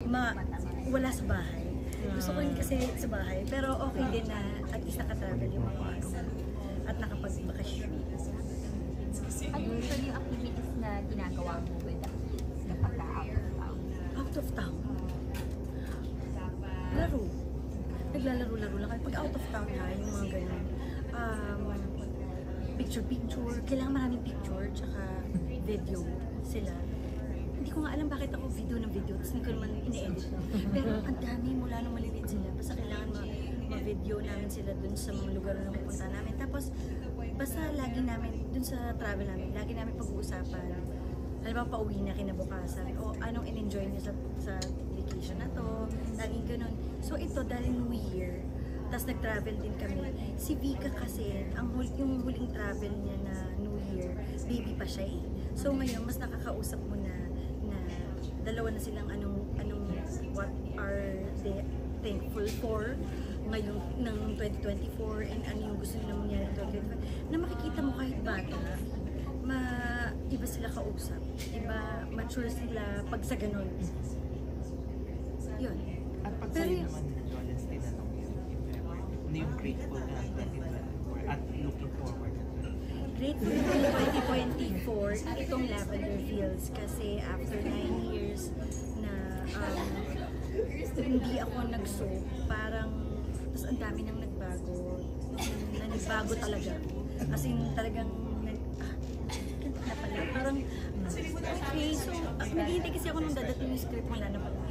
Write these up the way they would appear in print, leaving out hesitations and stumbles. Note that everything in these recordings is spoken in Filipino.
wala sa bahay. Gusto ko rin kasi sa bahay, pero okay din na at least nakatravel yung mga ako at nakapagbakasyon. Ano usually yung activities na ginagawa mo with the kids kapag out of town? Out of town? Laro. Naglalaro-laro lang kayo. Pag out of town na, yung mga ganun. Picture-picture. Kailangan maraming picture, tsaka video sila. Hindi ko nga alam bakit ako video ng video, tapos hindi ko naman ine-edit. Pero ang dami mula nung maliliit sila. Basta kailangan ma-video namin sila dun sa mga lugar na pupunta namin. Tapos, basta lagi namin, dun sa travel namin, lagi namin pag-uusapan. Halimbawa, pauwi na kinabukasan. O anong in-enjoy niyo sa vacation na to. Laging ganun. So ito, dahil New Year, tapos nag-travel din kami. Si Vika kasi, yung huling travel niya na New Year, baby pa siya eh. So ngayon, mas nakakausap mo na dalawa na silang what are they thankful for ngayon ng 2024 and ano yung gusto nila mangyari ng 2025. Na makikita mo kahit bata, iba sila kausap, iba mature sila pag sa ganun. Yun. At pag sa'yo naman na Jonas, tinanong yun, ano yung grateful ka ng 2024 at looking forward na 2024? Grateful for 2024 itong Lavender Fields kasi after 9 years na hindi ako nag-soap, parang tapos ang dami nang nagbago na nagbago talaga. As in talagang na pala. Parang okay, so naghihintay kasi ako nung dadating yung script, wala na pala.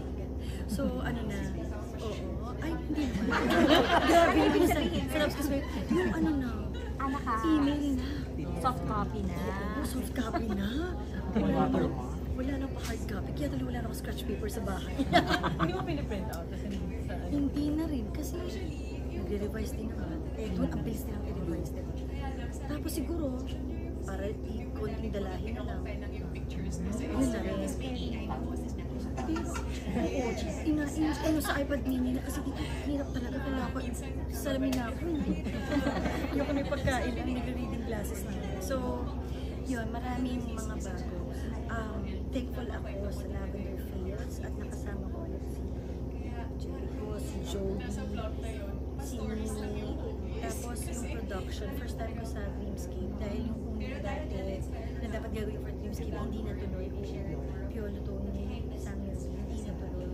So ano na, oo, ay hindi naman. Grabe, yung pinasarap sa script, yung ano na, email na. Soft copy na. Soft copy na. Wala na pa hard copy, kaya tuloy wala na ako scratch paper sa bahay. Hindi mo piniprint out? Hindi na rin, kasi nag-revise din naman. Eh, doon ang bilis nilang i-revise din. Tapos siguro, para i-konting dalahin na lang. Yun na rin. Pero, sa iPad mini na kasi dito, hirap talaga kung ako. Salamin na ako. Yung kami pagkain lang, nag-reading classes na. So, yun, maraming mga bago. Thankful ako sa Lavender Fields at nakasama ko ulit si Jericho, si Joey, si Nini. Tapos yung production, first time ko sa Dreamscape dahil yung unang dati na dapat gagawin for Dreamscape, hindi natuloy. Piolo Tony, Samuel, hindi natuloy.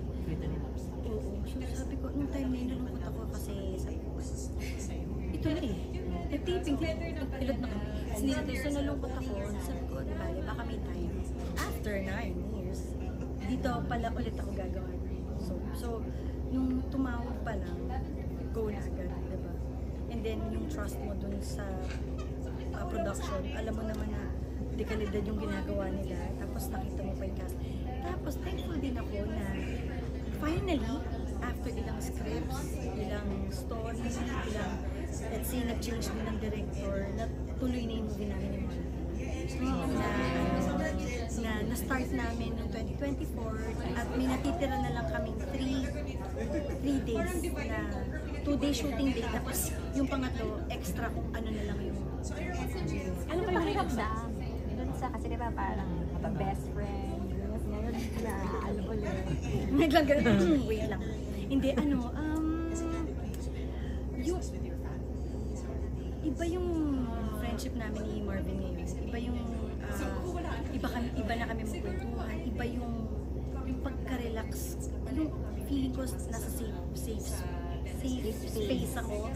Oo. So sabi ko, nung time na yun, nalungkot ako kasi sabi ko, ito na eh. Nag-taping, nagpilot na kami. Hindi natin, so nalungkot ako. Sabi ko, bale, baka may time. After 9 years, dito pala ulit ako gagawa. So nung tumawag pa lang, go na agad, diba? And then yung trust mo dun sa production, alam mo naman na dekalidad yung ginagawa nila, tapos nakita mo pa yung cast. Tapos thankful din ako na finally, after ilang scripts, ilang stories, let's say nag-change din ng director, natuloy na yung movie namin yung mga na-start namin noong 2024 at may natitira na lang kaming 3 days na 2-day shooting day, tapos yung pangatlo extra kung ano na lang yung Ano ba yung pakiramdam? Doon sa, kasi diba parang best friend, tapos ngayon na ano ulit. Naglang ganun, wait lang. Hindi, yung iba yung friendship namin ni Marvin ngayon. Iba yung iba na kami magkwentuhan, iba yung pagka-relax, yung feeling ko nasa safe space ako.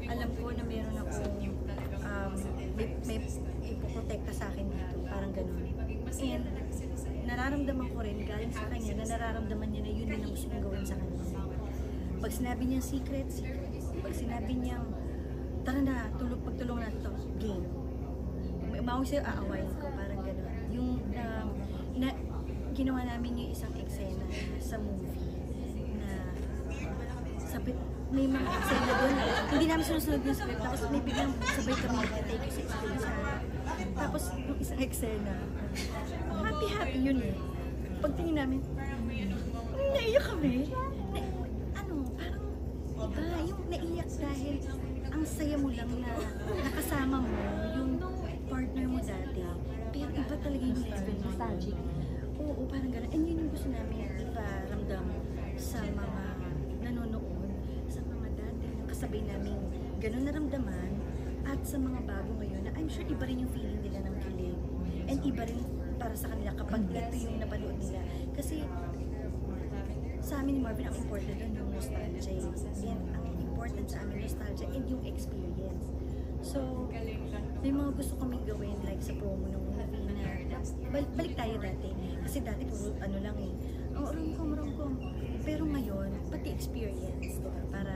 Alam ko na meron akong may ipoprotekta sa akin dito, parang ganun. And nararamdaman ko rin galing sa kanya na nararamdaman niya na yun din ang gusto niyang gawin sa kanya. Pag sinabi niya secret. Pag sinabi niya, tara na, pagtulong natin ito, game. Mawag siya, aawayin ko, parang gano'n. Yung ginawa namin yung isang eksena sa movie na may mga eksena doon, hindi namin sinusunod yung script, tapos may biglang sabay kami nag-take sa stage. Tapos yung isang eksena, happy yun eh. Pagtingin namin, naiyak kami. Parang yung naiyak dahil ang saya mo lang na nakasama mo yung partner mo dati. Pero iba talaga yung level mo. Nostalgic. Oo, parang gano'n. And yun yung gusto namin iparamdam kasabay namin ganun naramdaman, at sa mga bago ngayon na I'm sure iba rin yung feeling nila ng kilig. And iba rin para sa kanila kapag ito yung napanood nila. Kasi sa amin ni Marvin, ang important doon yung nostalgia. And ang important sa amin nostalgia and yung experience. So, may mga gusto kami gawin like sa promo ng movie na balik tayo dati. Kasi dati puro ano lang eh. Oh, rom-com. Pero ngayon, pati experience, diba? Para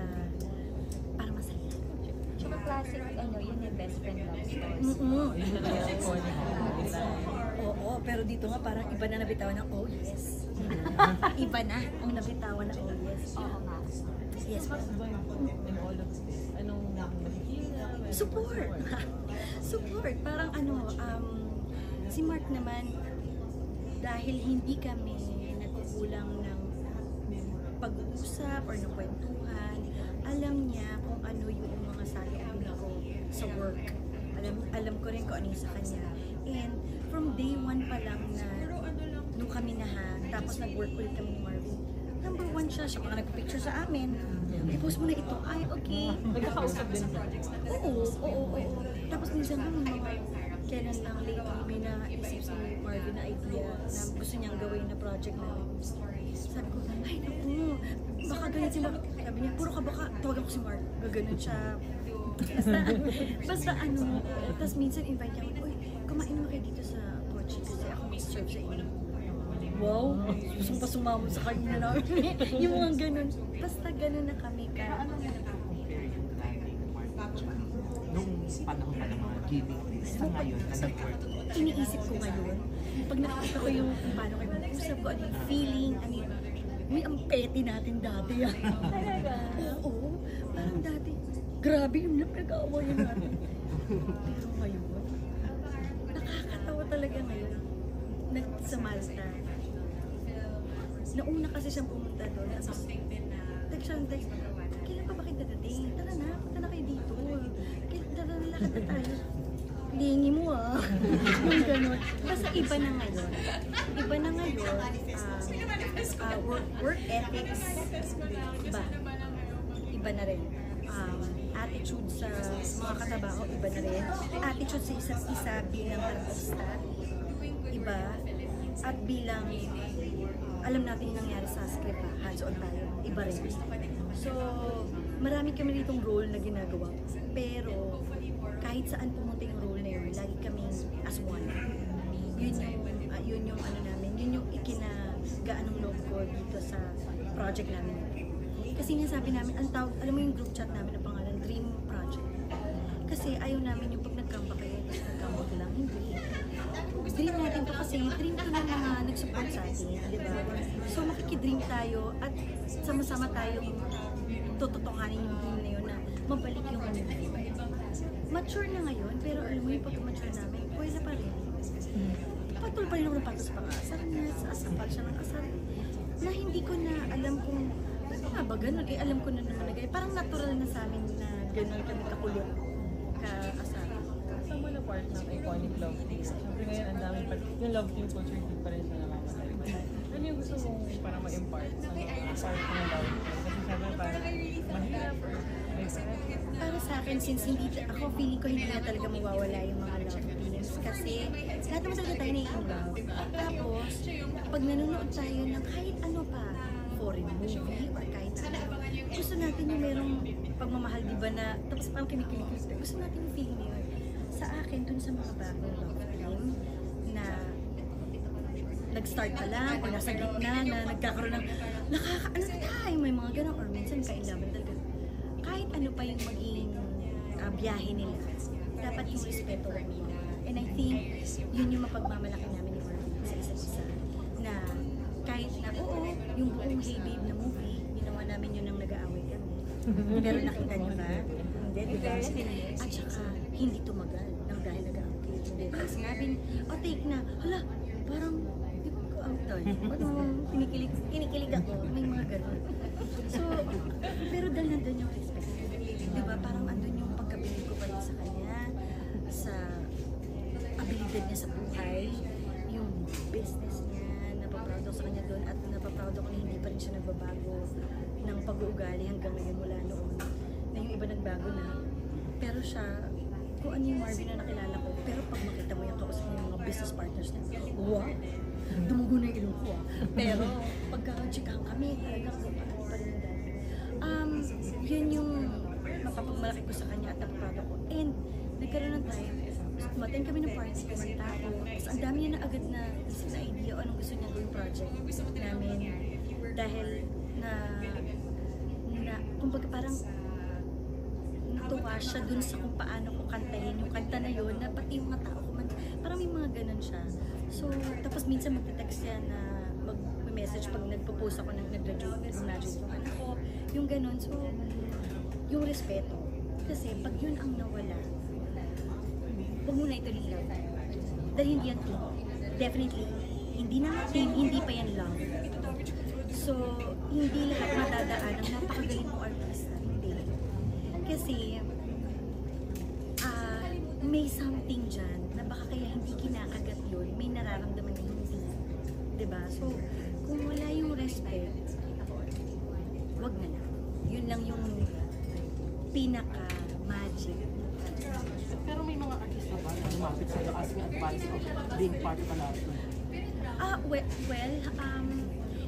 masaya. Tsaka classic, yun yung best friend love story. Yun talaga iconic. Oo, pero dito nga parang iba na nabitawan ng oh yes. Iba na ang nabitawan ng oh yes. Oo nga. Yes, What's going on in all of this? Anong nakikita? support. Support. Parang si Mark naman, dahil hindi kami nagkukulang ng pag-uusap or ng kwentuhan, alam niya kung ano yung mga saloobin ko sa work. Alam ko rin kung ano yung sa kanya. And from day one pa lang na nung kami tapos nag-work ulit kami ni Marvin, number one siya pa nagpicture sa amin. I-post mo na ito. Ay, okay. Nagkakausap din sa Oo. Tapos minsan may mga kailan lang lately may naisip si Marvin na idea na gusto niyang gawin na project namin. Sabi ko, ay naku, baka ganyan si Mark. Sabi niya, puro ka baka, tawagan ko si Mark. Gaganon siya. Basta tapos minsan invite niya, uy, kumain mo kayo dito sa kotse kasi ako mag-serve sa inyo. Wow, gusto pa sumama sa kanya namin. Yung mga ganun. Basta ganun na kami. Pero ano nga nagko-compare yung dating part nung panahon pa ng mga giving days sa ngayon na nag-work? Iniisip ko ngayon, pag nakikita ko yung kung paano kayo mag-usap ko, ano yung feeling, ano yung, may ang petty natin dati. Talaga? Oo, parang dati, grabe yung napag-aawayan natin. Pero ngayon, nakakatawa talaga ngayon. Sa Malta. Nauna kasi siyang pumunta doon. Tapos, text, kailan pa ba kayo dadating? Tara na, punta na kayo dito. Tara na, lakad na tayo. Lingi mo yung gano'n. Basta iba na ngayon. Iba na ngayon. Work ethics. Iba na rin. Attitude sa mga katrabaho, iba na rin. Attitude sa isa't isa bilang artista, iba. At bilang alam natin yung nangyari sa script, hands-on tayo, iba rin. So, marami kami ditong role na ginagawa. Pero, kahit saan pumunta yung role na yun, lagi kami as one. Yun yung ano namin, yun yung ikinagaan ng loob ko dito sa project namin. Kasi nga sabi namin, ang tawag, alam mo yung group chat namin na pangalan, Dream Project. Kasi ayaw namin yung pag nagkamba kayo, tapos nagkamba ko lang, hindi. Dream natin to kasi dream ko ng mga nag-support sa atin, di ba? So makikidream tayo at sama-sama tayong tututukanin yung dream na yun na mabalik yung movie. Mature na ngayon, pero alam mo yung pag-mature namin, pwede pa rin. Patul pa rin ako ng patos pa kasal niya, sasapat siya ng kasal. Na hindi ko na alam kung, ano nga ba ganun? Eh alam ko na naman na ganyan. Parang natural na sa amin na ganun kami kakulot ka-kasal. Kasama na part ng iconic love team. Siyempre ngayon, ang dami pa, yung love team culture hindi pa rin siya namamatay. Ano yung gusto mong parang ma-impart sa part ng love team? Kasi siyempre parang mahirap or may sakit. Para sa akin, since hindi, ako feeling ko hindi na talaga mawawala yung mga love teams. Kasi lahat naman talaga tayo na-involve. Tapos, pag nanonood tayo ng kahit ano pa, foreign movie or kahit ano, gusto natin yung merong pagmamahal, di ba na, tapos parang kinikilig. Gusto natin yung feeling na yun. Sa akin, dun sa mga bagong love team na nag-start pa lang o nasa gitna na nagkakaroon ng nakakaano tayo, may mga ganun or minsan kailaban talaga. Kahit ano pa yung maging biyahe nila, dapat yung respeto lang nila. And I think yun yung mapagmamalaki namin ni Marvin sa isa't isa. Na kahit na, oo, yung buong Hey Babe na movie, ginawa namin yun nang nag-aaway kami. Pero nakita niyo ba? Hindi, di ba? At saka, hindi tumagal nang dahil nag-aaway kayo. Hindi. Tapos sinabi, take na, hala, parang, di ba ko out doon? Parang kinikilig ako, may mga gano'n. So, pero dahil nandun yung respect. Di ba? Parang andun yung pagkabili ko pa rin sa kanya, sa abilidad niya sa buhay, yung business niya, napaproud ako sa kanya doon at napaproud ako na hindi pa rin siya nagbabago ng pag-uugali hanggang ngayon mula noon. Na yung iba nagbago na. Pero siya, kung ano yung Marvin na nakilala ko, pero pag makita mo yung kausap ng mga business partners na, wow, dumugo na yung ilong ko ah. Pero pagka-chikahan kami, talagang ano pa rin yung dati. Yun yung mapapagmalaki ko sa kanya at napapado ko. And nagkaroon ng time, umattend kami ng party, kumanta ako. Tapos ang dami niya na agad na idea o anong gusto niya gawing project namin. Dahil kumbaga parang natuwa siya dun sa kung paano ko kantahin yung kanta na yun, na pati yung mga tao kumanta. Parang may mga ganun siya. So, tapos minsan magte-text siya na mag-message pag nagpo-post ako ng nag-graduate yung anak ko. Yung ganun. So, yung respeto. Kasi pag yun ang nawala, huwag mo na ito lilaw. Dahil hindi yan team. Definitely, hindi na team, hindi pa yan love. So, hindi lahat madadaan ang napakagaling mo artista. Hindi. Kasi, may something dyan na baka kaya hindi kinakagat yun, may nararamdaman na hindi. Diba? So, kung wala yung respect, wag na lang. Yun lang yung pinaka-magic. Pero may mga artista ba na lumapit sa iyo asking advice of being part of an album?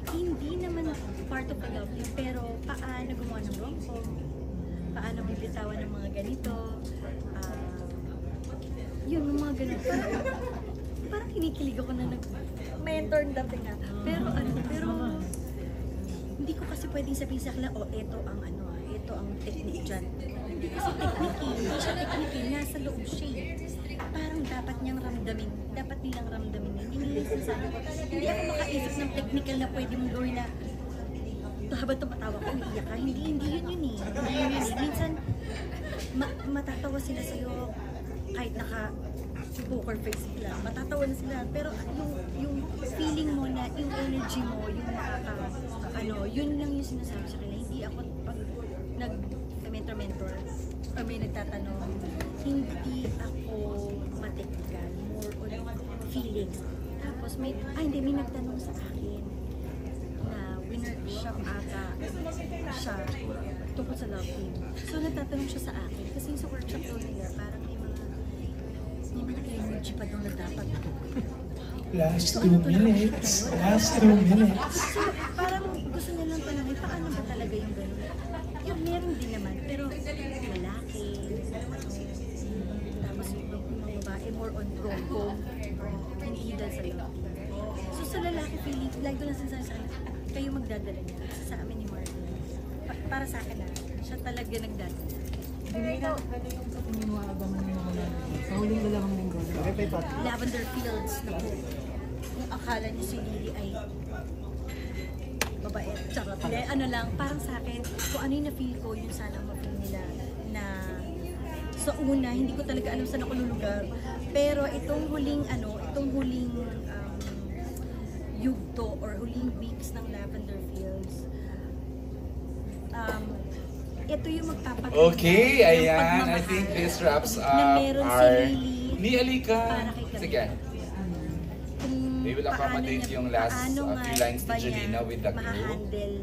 Hindi naman part of a love team, pero paano gumawa ng rom-com, paano bibitawan ng mga ganito, yun, yung mga ganito. Parang kinikilig ako na nag-mentor dapat nga. Pero hindi ko kasi pwedeng sabihin sa kanila, ito ang ito ang technique dyan. Hindi kasi technique, hindi siya technique, nasa loob siya. Parang dapat niyang ramdamin, dapat nilang ramdamin yun. Hindi nila sinasabi ko, hindi ako makaisip ng technical na pwede mong gawin na habang tumatawa ka, umiiyak ka. Hindi yun eh. Hindi yun eh. Minsan, matatawa sila sa'yo kahit poker face sila. Matatawa na sila. Pero yung feeling mo na, yung energy mo, yung yun lang yung sinasabi sa kanila. Hindi ako, pag nag-mentor, or may nagtatanong, hindi ako ma-technical, more on feelings. Tapos may nagtanong sa akin na winner siya ata siya tungkol sa love team. So nagtatanong siya sa akin kasi sa workshop daw nila parang may mga energy pa daw na dapat. Last 2 minutes. Last 2 minutes. So parang gusto nilang tanongin, paano ba talaga yung gano'n? Yung meron din naman, pero lalaki, tapos yung mga babae, more on rom-com, hindi dahil sa love. So sa lalaki feeling, like ko lang sinasabi sa akin, kayo magdadala niya sa amin ni Marvin. Para sa akin siya talaga nagdadala. Ano yung paniniwagaman ng mga sa huling dalawang linggo? Lavender Fields na po. Kung akala niyo si Lily ay mabait, charot. Ano lang, parang sa akin, kung ano yung na-feel ko, yun sana ma-feel nila na sa una, hindi ko talaga alam saan ako lulugar. Pero itong huling yugto or huling weeks ng Lavender Fields, ito yung magpapatunay. Okay, ayan. I think this wraps up na meron our... si Lily Ni Alika. para kay Camila. Sige. We will accommodate yung last few lines ni Jelena with the crew. Ma-handle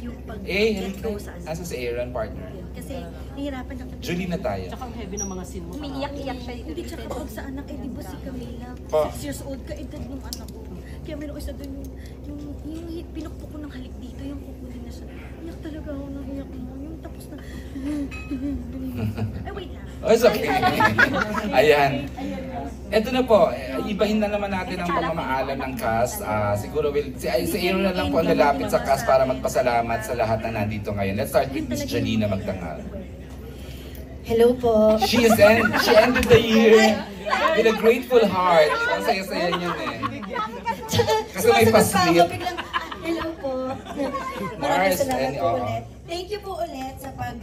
yung Halika. pag-go sa ano. Asa si Aaron, partner? Kasi nahihirapan ako. Jelena tayo. Tsaka ang heavy ng mga scene mo. Umiiyak-iyak siya dito. Hindi tsaka pag sa anak, di ba si Camila? Pa. 6 years old ka, edad ng anak ko. Kaya meron isa doon yung pinukpok ko ng halik dito, yung kukunin na siya. Iyak talaga ako, nahiyak mo. Yung tapos na, ay wait lang. Oh, it's okay. Ayan. Ito na po, ibahin na naman natin ang pamamaalam ng cast. Siguro si Aaron na lang po ang lalapit sa cast para magpasalamat sa lahat na nandito ngayon. Let's start with Miss Jelena Magdangal. Hello po. She ended the year with a grateful heart. Ang saya-saya niyo eh. Kasi may pa-sleep. Hello po. Mars, Maraming salamat and po ulit. Thank you po ulit sa pag